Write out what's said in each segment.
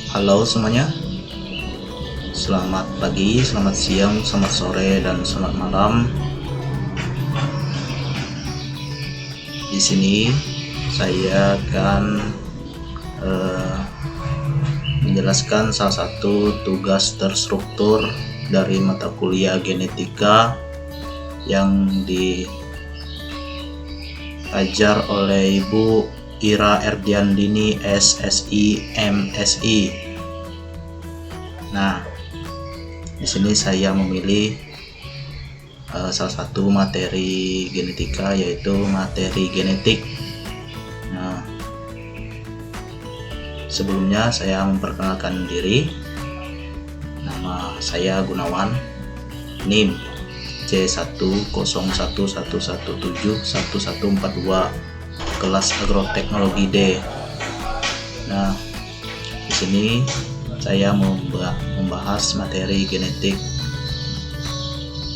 Halo semuanya, selamat pagi, selamat siang, selamat sore, dan selamat malam. Di sini saya akan menjelaskan salah satu tugas terstruktur dari mata kuliah genetika yang diajar oleh Ibu Ira Erdiandini SSI MSI. Nah, di sini saya memilih salah satu materi genetika, yaitu materi genetik. Nah, sebelumnya saya memperkenalkan diri. Nama saya Gunawan, NIM C10111171142, kelas agroteknologi D. Nah, di sini saya membahas materi genetik.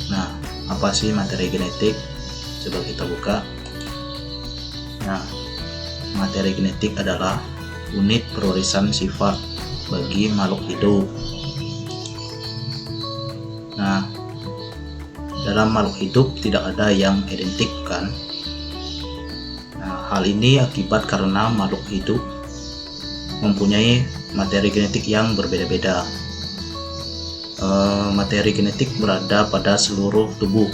Nah, apa sih materi genetik? Coba kita buka. Nah, materi genetik adalah unit pewarisan sifat bagi makhluk hidup. Nah, dalam makhluk hidup tidak ada yang identik, kan? Nah, hal ini akibat karena makhluk hidup mempunyai materi genetik yang berbeda-beda. Materi genetik berada pada seluruh tubuh.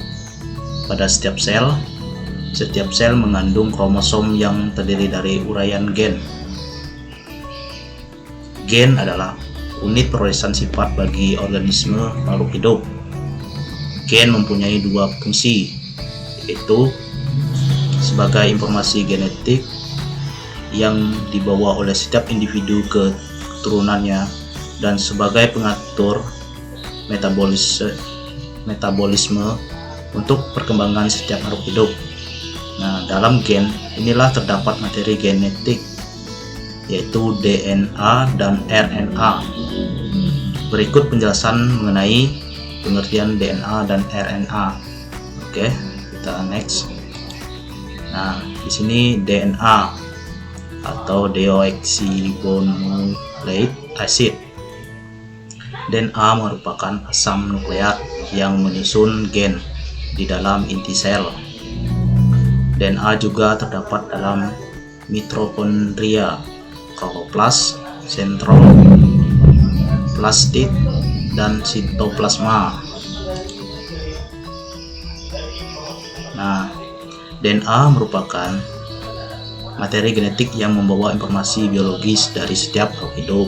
Pada setiap sel mengandung kromosom yang terdiri dari uraian gen. Gen adalah unit pewarisan sifat bagi organisme makhluk hidup. Gen mempunyai dua fungsi, yaitu sebagai informasi genetik yang dibawa oleh setiap individu ke keturunannya, dan sebagai pengatur metabolisme untuk perkembangan setiap makhluk hidup. Nah, dalam gen inilah terdapat materi genetik, yaitu DNA dan RNA. Berikut penjelasan mengenai pengertian DNA dan RNA. Oke, kita next. Nah, di sini DNA atau deoxyribonucleic acid. DNA merupakan asam nukleat yang menyusun gen di dalam inti sel. DNA juga terdapat dalam mitokondria, kloroplas, sentrom, plastid, dan sitoplasma. Nah, DNA merupakan materi genetik yang membawa informasi biologis dari setiap makhluk hidup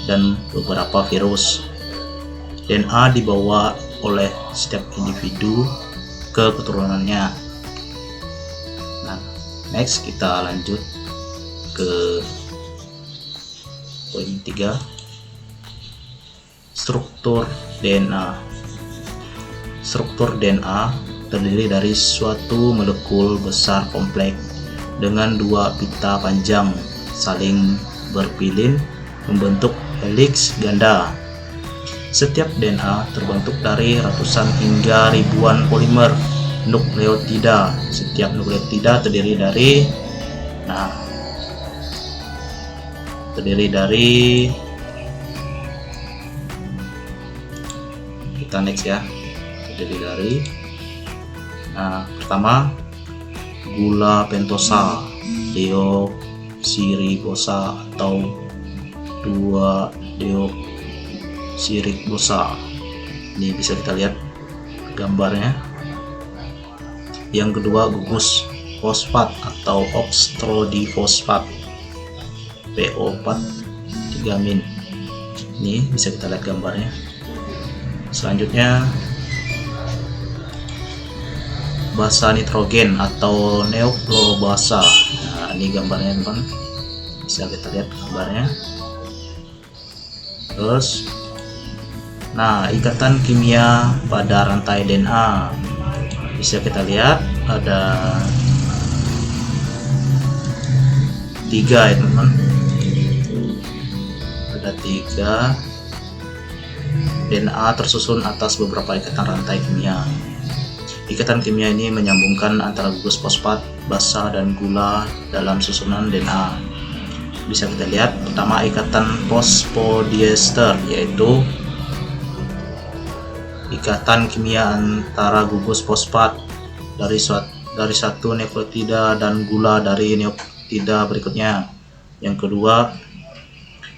dan beberapa virus. DNA dibawa oleh setiap individu ke keturunannya. Nah, next kita lanjut ke poin 3. Struktur DNA. Struktur DNA terdiri dari suatu molekul besar kompleks dengan dua pita panjang saling berpilin membentuk heliks ganda. Setiap DNA terbentuk dari ratusan hingga ribuan polimer nukleotida. Setiap nukleotida terdiri dari kita next ya. Pertama, gula pentosa, deoksiribosa atau 2-deoksiribosa. Ini bisa kita lihat gambarnya. Yang kedua, gugus fosfat atau oxtrodifosfat, PO4-3-. Ini bisa kita lihat gambarnya. Selanjutnya, basa nitrogen atau neoklobasa. Nah, ini gambarnya, teman. Bisa kita lihat gambarnya. Terus, nah, ikatan kimia pada rantai DNA. Bisa kita lihat ada 3 ya, teman. Ada 3 DNA tersusun atas beberapa ikatan rantai kimia. Ikatan kimia ini menyambungkan antara gugus fosfat, basa, dan gula dalam susunan DNA. Bisa kita lihat pertama ikatan fosfodiester, yaitu ikatan kimia antara gugus fosfat dari satu nukleotida dan gula dari nukleotida berikutnya. Yang kedua,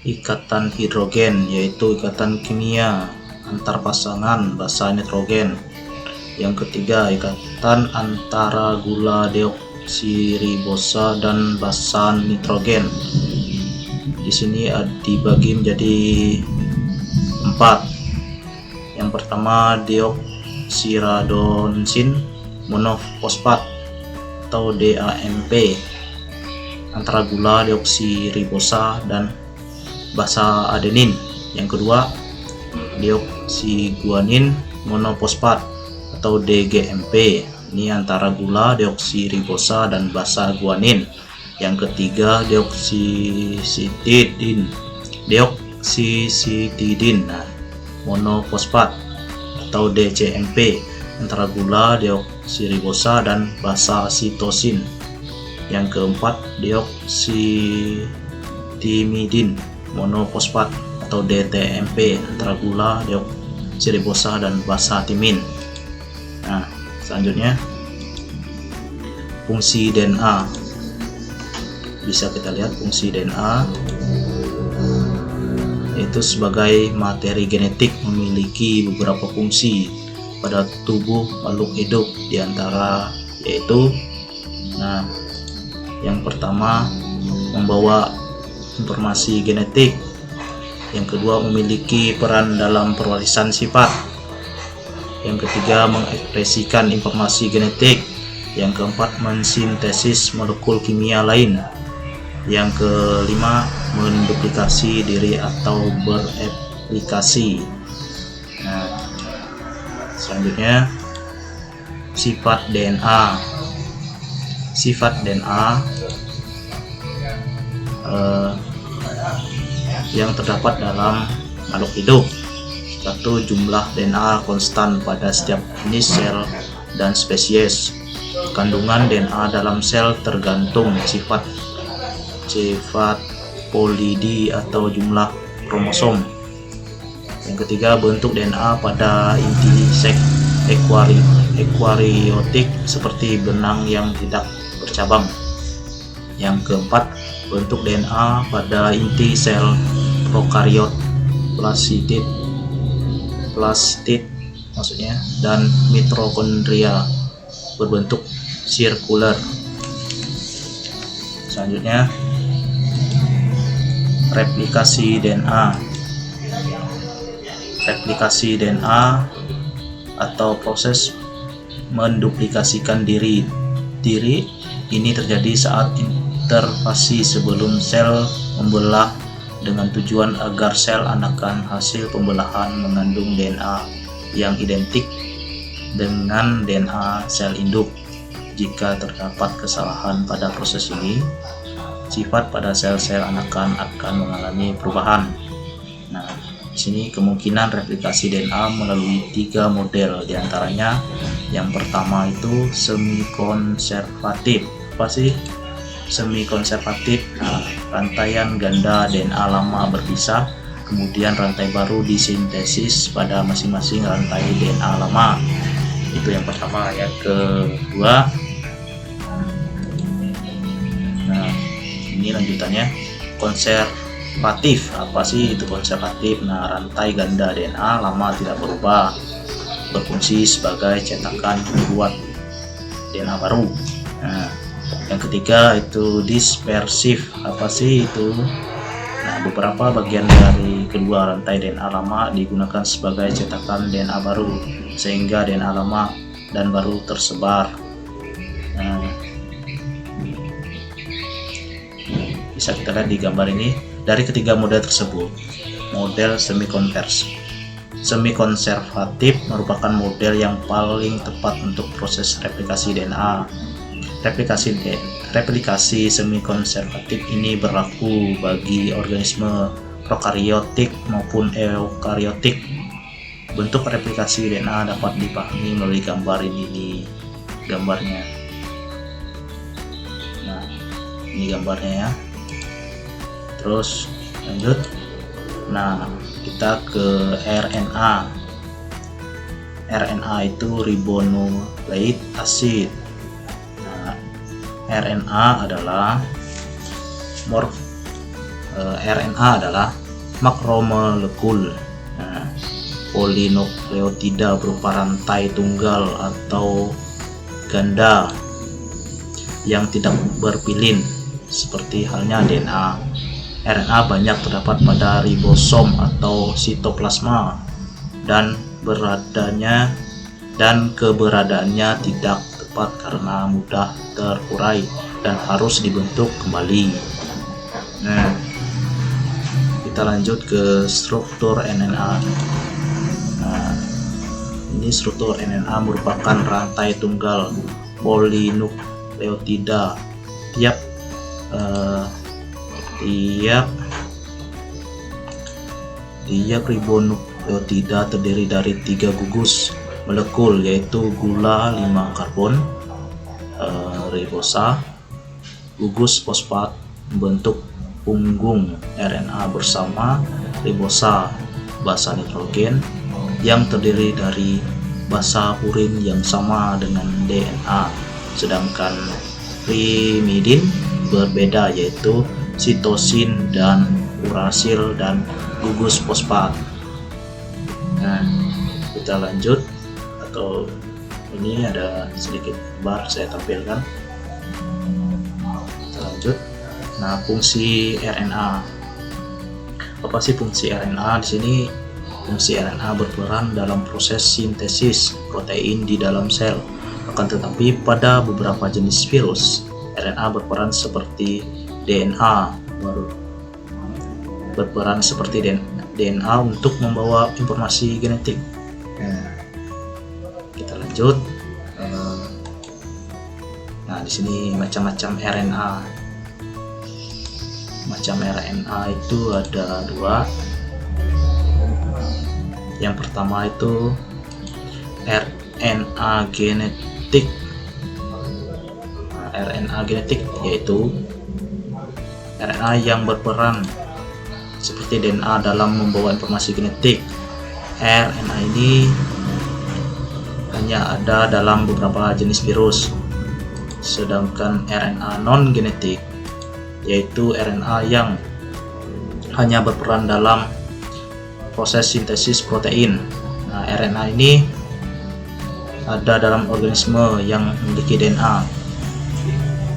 ikatan hidrogen, yaitu ikatan kimia antar pasangan basa nitrogen. Yang ketiga, ikatan antara gula deoksiribosa dan basa nitrogen. Di sini dibagi menjadi 4. Yang pertama, deoksiradonsin monofosfat atau DAMP antara gula deoksiribosa dan basa adenin. Yang kedua, deoksiguanin monofosfat atau DGMP, ini antara gula deoksiribosa dan basa guanin. Yang ketiga, deoksisitidin monofosfat atau DCMP antara gula deoksiribosa dan basa sitosin. Yang keempat, deoksitimidin monofosfat atau DTMP antara gula deoksiribosa dan basa timin. Nah, selanjutnya fungsi DNA. Bisa kita lihat fungsi DNA itu sebagai materi genetik memiliki beberapa fungsi pada tubuh makhluk hidup, diantara yaitu yang pertama membawa informasi genetik, yang kedua memiliki peran dalam perwarisan sifat, yang ketiga mengekspresikan informasi genetik, yang keempat mensintesis molekul kimia lain, yang kelima menduplikasi diri atau bereplikasi. Nah, selanjutnya sifat DNA. Sifat DNA yang terdapat dalam makhluk hidup. 1. Jumlah DNA konstan pada setiap jenis sel dan spesies. Kandungan DNA dalam sel tergantung sifat polidi atau jumlah kromosom. Yang ketiga, bentuk DNA pada inti eukariotik seperti benang yang tidak bercabang. Yang keempat, bentuk DNA pada inti sel prokariot, plastid maksudnya, dan mitokondria berbentuk sirkuler. Selanjutnya, replikasi DNA. Replikasi DNA atau proses menduplikasikan diri ini terjadi saat interfasi sebelum sel membelah dengan tujuan agar sel anakan hasil pembelahan mengandung DNA yang identik dengan DNA sel induk. Jika terdapat kesalahan pada proses ini, sifat pada sel-sel anakan akan mengalami perubahan. Nah, di sini kemungkinan replikasi DNA melalui 3 model, diantaranya yang pertama itu semi-konservatif. Apa sih semi-konservatif? Nah, rantaian ganda DNA lama berpisah, kemudian rantai baru disintesis pada masing-masing rantai DNA lama. Itu yang pertama. Yang kedua, nah ini lanjutannya, konservatif. Apa sih itu konservatif? Nah, rantai ganda DNA lama tidak berubah, berfungsi sebagai cetakan pembuat DNA baru. Nah, yang ketiga itu dispersif. Apa sih itu? Nah, beberapa bagian dari kedua rantai DNA lama digunakan sebagai cetakan DNA baru, sehingga DNA lama dan baru tersebar. Nah, bisa kita lihat di gambar ini. Dari ketiga model tersebut, model semi-konservatif merupakan model yang paling tepat untuk proses replikasi DNA. Replikasi semi-konservatif ini berlaku bagi organisme prokariotik maupun eukariotik. Bentuk replikasi DNA dapat dipahami melalui gambar ini, di gambarnya. Nah, ini gambarnya ya. Terus lanjut. Nah, kita ke RNA. RNA itu ribonucleic acid. Nah, RNA adalah makromolekul polinukleotida berupa rantai tunggal atau ganda yang tidak berpilin seperti halnya DNA. RNA banyak terdapat pada ribosom atau sitoplasma dan keberadaannya tidak tepat karena mudah terurai dan harus dibentuk kembali. Nah, kita lanjut ke struktur RNA. Nah, ini struktur RNA merupakan rantai tunggal polinukleotida. Tiap ribonukleotida terdiri dari 3 gugus molekul, yaitu gula 5 karbon, ribosa, gugus fosfat membentuk punggung RNA bersama ribosa basa nitrogen yang terdiri dari basa purin yang sama dengan DNA, sedangkan pirimidin berbeda, yaitu sitosin dan urasil dan gugus fosfat. Nah, kita lanjut, atau ini ada sedikit gambar saya tampilkan. Kita lanjut. Nah, fungsi RNA. Apa sih fungsi RNA? Di sini fungsi RNA berperan dalam proses sintesis protein di dalam sel. Akan tetapi pada beberapa jenis virus, RNA berperan seperti DNA untuk membawa informasi genetik. Nah, kita lanjut. Nah, di sini macam-macam RNA. Macam RNA itu ada 2. Yang pertama itu RNA genetik. RNA genetik yaitu RNA yang berperan seperti DNA dalam membawa informasi genetik. RNA ini hanya ada dalam beberapa jenis virus. Sedangkan RNA non genetik yaitu RNA yang hanya berperan dalam proses sintesis protein. Nah, RNA ini ada dalam organisme yang memiliki DNA.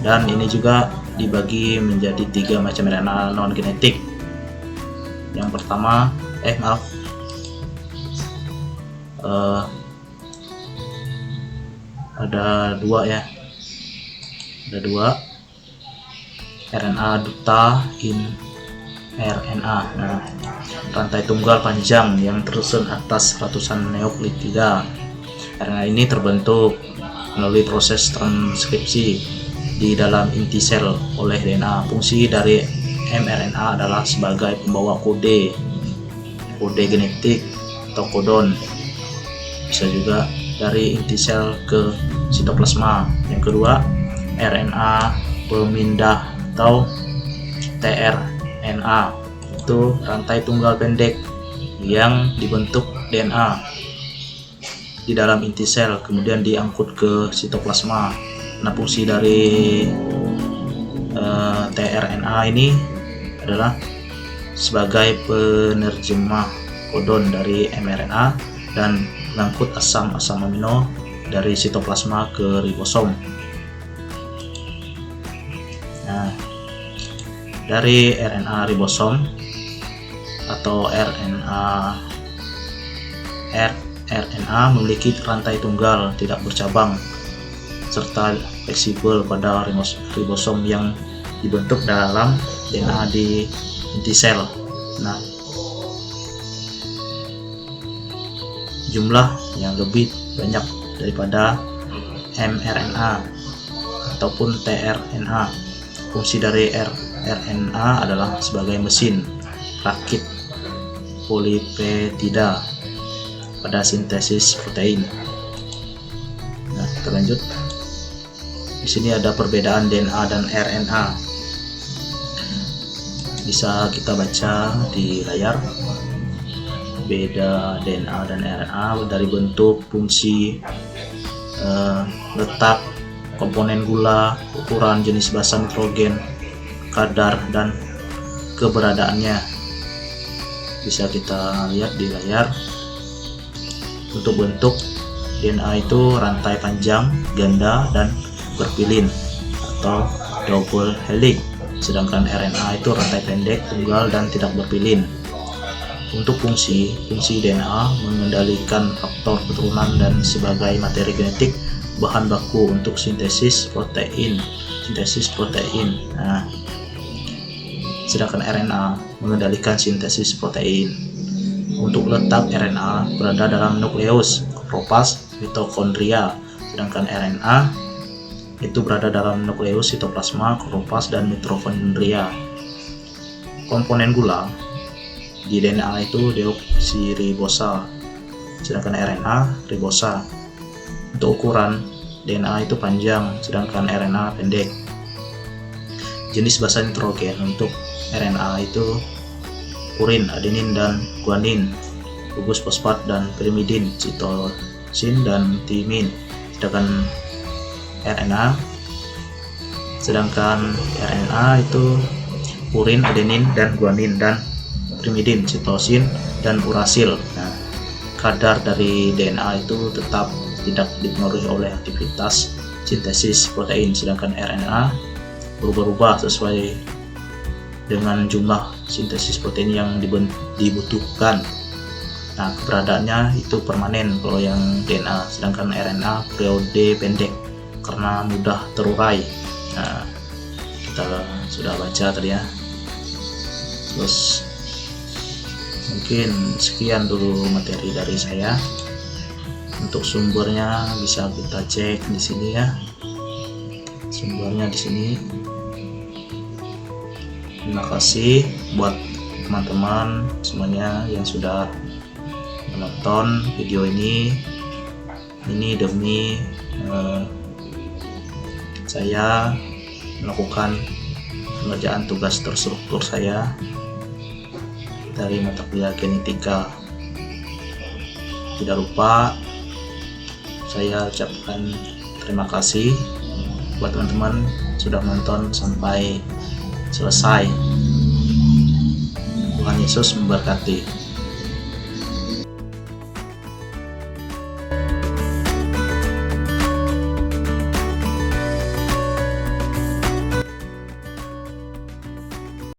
Dan ini juga dibagi menjadi 3 macam RNA non genetik. Yang pertama, ada 2 ya. Ada 2 RNA duta in RNA. Nah, rantai tunggal panjang yang tersusun atas ratusan nukleotida. RNA ini terbentuk melalui proses transkripsi di dalam inti sel oleh DNA. Fungsi dari mRNA adalah sebagai pembawa kode genetik atau kodon. Bisa juga dari inti sel ke sitoplasma. Yang kedua, RNA pemindah atau tRNA, itu rantai tunggal pendek yang dibentuk DNA di dalam inti sel kemudian diangkut ke sitoplasma. Nah, fungsi dari tRNA ini adalah sebagai penerjemah kodon dari mRNA dan mengangkut asam amino dari sitoplasma ke ribosom. Nah, dari RNA ribosom atau rRNA memiliki rantai tunggal tidak bercabang serta fleksibel pada ribosom yang dibentuk dalam DNA di inti sel. Nah, jumlah yang lebih banyak daripada mRNA ataupun tRNA. Fungsi dari rRNA adalah sebagai mesin rakit polipeptida pada sintesis protein. Nah, kita lanjut. Di sini ada perbedaan DNA dan RNA. bisa kita baca di layar beda DNA dan RNA dari bentuk, fungsi, letak, komponen gula, ukuran, jenis basa nitrogen, kadar, dan keberadaannya. Bisa kita lihat di layar. Untuk bentuk, DNA itu rantai panjang, ganda, dan berpilin atau double helix, sedangkan RNA itu rantai pendek, tunggal, dan tidak berpilin. Untuk fungsi DNA mengendalikan faktor keturunan dan sebagai materi genetik bahan baku untuk sintesis protein. Nah, sedangkan RNA mengendalikan sintesis protein. Untuk letak, RNA berada dalam nukleus, kloroplas, mitokondria, sedangkan RNA itu berada dalam nukleus, sitoplasma, kloroplas, dan mitokondria. Komponen gula di DNA itu deoksiribosa, sedangkan RNA ribosa. Untuk ukuran, DNA itu panjang, sedangkan RNA pendek. Jenis basa nitrogen untuk RNA itu purin, adenin, dan guanin, gugus fosfat dan pirimidin, sitosin dan timin. Sedangkan RNA itu purin, adenin, dan guanin, dan pirimidin, sitosin, dan urasil. Nah, kadar dari DNA itu tetap tidak dipengaruhi oleh aktivitas sintesis protein, sedangkan RNA berubah-ubah sesuai dengan jumlah sintesis protein yang dibutuhkan. Nah, keberadaannya itu permanen kalau yang DNA, sedangkan RNA periode pendek karena mudah terurai. Nah, kita sudah baca tadi ya. Terus mungkin sekian dulu materi dari saya. Untuk sumbernya bisa kita cek di sini ya. Sumbernya di sini. Terima kasih buat teman-teman semuanya yang sudah menonton video ini. Ini demi saya melakukan pengerjaan tugas terstruktur saya dari mata kuliah genetika. Tidak lupa saya ucapkan terima kasih buat teman-teman sudah menonton sampai selesai. Tuhan Yesus memberkati.